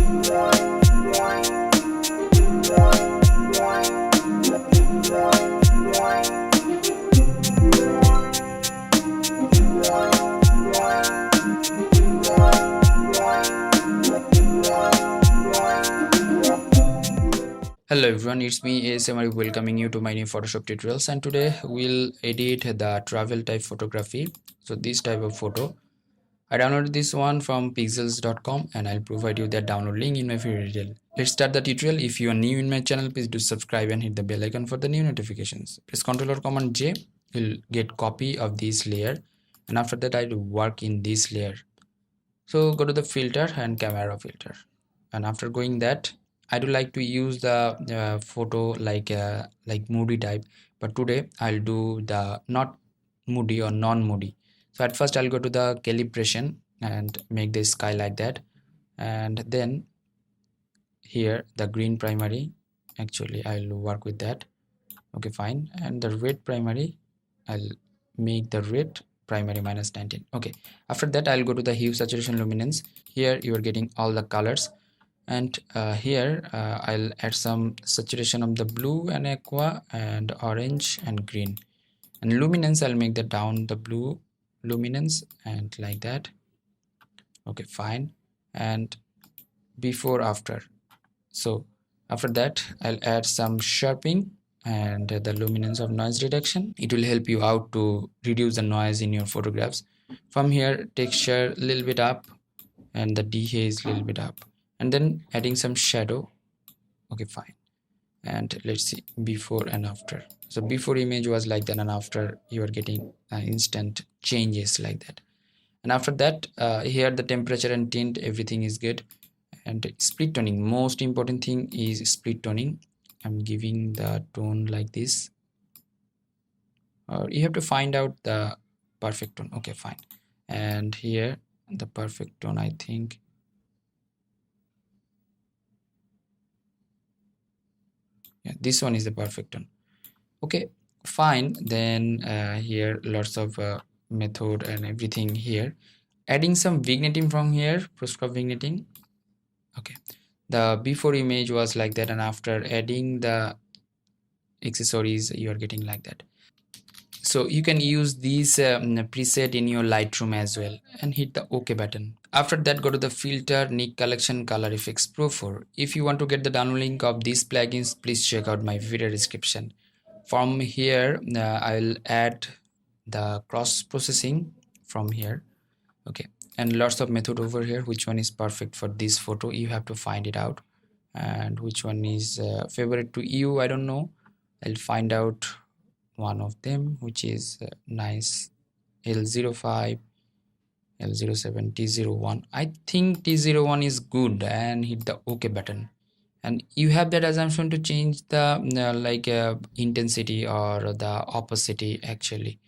Hello everyone, it's me ASM Arif welcoming you to my new Photoshop tutorials, and today we'll edit the travel type photography. So this type of photo, I downloaded this one from pixels.com and I'll provide you that download link in my video detail. Let's start the tutorial. If you are new in my channel, please do subscribe and hit the bell icon for the new notifications. Press Ctrl or Command J, you'll get copy of this layer, and after that I'll work in this layer. So go to the filter and camera filter, and after going that, I do like to use the photo like moody type, but today I'll do the not moody or non-moody. So at first I'll go to the calibration and make the sky like that, and then here the green primary, actually I'll work with that. Okay, fine. And the red primary, I'll make the red primary -19. Okay, after that I'll go to the Hue Saturation Luminance. Here you are getting all the colors, and here I'll add some saturation of the blue and aqua and orange and green. And luminance, I'll make that down the blue luminance and like that. Okay, fine. And before after, so after that I'll add some sharpening and the luminance of noise reduction. It will help you out to reduce the noise in your photographs. From here, texture a little bit up and the dehaze a little bit up, and then adding some shadow. Okay, fine. And let's see before and after. So before image was like that, and after you are getting instant changes like that. And after that, here the temperature and tint, everything is good. And split toning, most important thing is split toning. I'm giving the tone like this, or you have to find out the perfect tone. Okay, fine. And here the perfect tone, I think, yeah, this one is the perfect tone. Okay, fine. Then here lots of method and everything here, adding some vignetting from here, post-crop vignetting. Okay, the before image was like that, and after adding the accessories you are getting like that. So you can use these preset in your Lightroom as well, and hit the OK button. After that, go to the filter, Nik Collection, Color Effects Pro 4. If you want to get the download link of these plugins, please check out my video description. From here I'll add the cross processing from here. Okay, and lots of method over here. Which one is perfect for this photo, you have to find it out, and which one is favorite to you, I don't know. I'll find out one of them which is nice. L05, L07, T01. I think T01 is good, and hit the OK button. And you have that assumption to change the intensity or the opacity actually.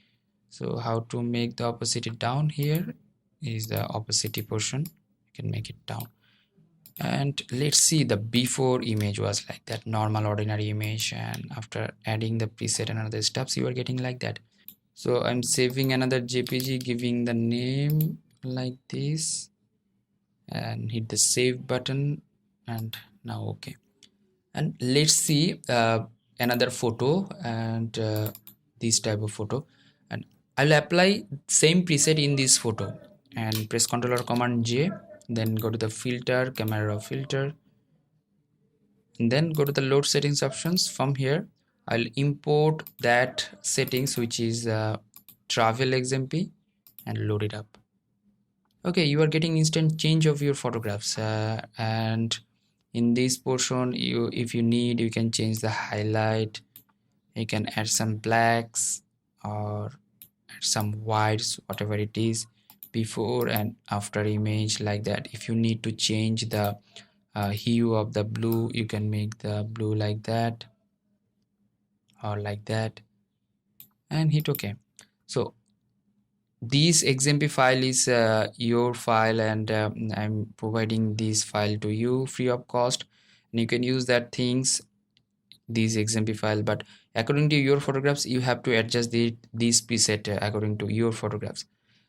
So how to make the opacity down? Here is the opacity portion, you can make it down. And let's see, the before image was like that, normal ordinary image, and after adding the preset and other steps you are getting like that. So I'm saving another JPG, giving the name like this, and hit the save button, and now okay. And let's see another photo, and this type of photo, and I'll apply same preset in this photo, and press Ctrl or Command J, then go to the filter, camera filter, and then go to the load settings options. From here I'll import that settings which is travel XMP and load it up. Okay, you are getting instant change of your photographs, and in this portion, if you need, you can change the highlight, you can add some blacks or add some whites, whatever it is, before and after image like that. If you need to change the hue of the blue, you can make the blue like that or like that, and hit OK. So this XMP file is your file, and I'm providing this file to you free of cost, and you can use that things, these XMP file, but according to your photographs you have to adjust this preset according to your photographs.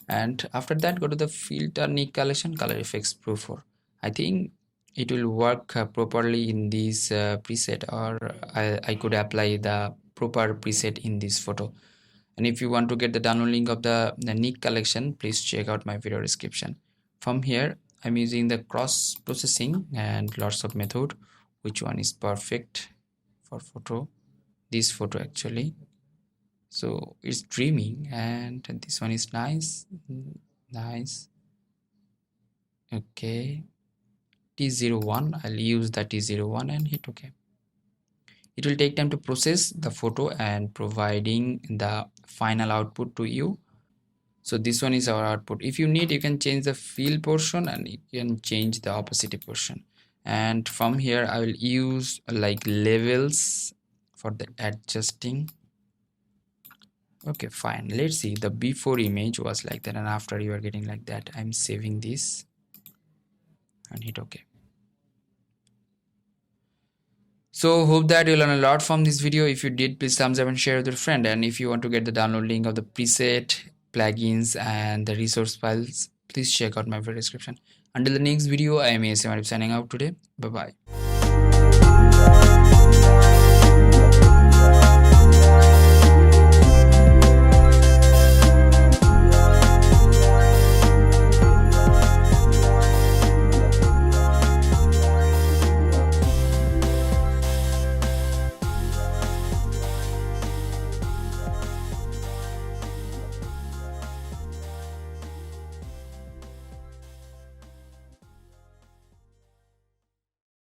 And after that, go to the filter, Nik Collection, Color Effects Pro 4. I think it will work properly in this preset, or I could apply the proper preset in this photo. And if you want to get the download link of the Nik collection, please check out my video description. From here, I'm using the cross processing and lots of method. Which one is perfect for photo? This photo actually. So it's dreaming, and this one is nice. Nice. Okay. T01. I'll use the T01 and hit OK. It will take time to process the photo and providing the final output to you. So this one is our output. If you need, you can change the fill portion and you can change the opacity portion. And from here I will use like levels for the adjusting. Okay, fine. Let's see, the before image was like that and after you are getting like that. I'm saving this and hit OK. So hope that you learn a lot from this video. If you did, please thumbs up and share with your friend. And if you want to get the download link of the preset, plugins and the resource files, please check out my video description. Until the next video, I am ASM Arif signing out today. Bye bye.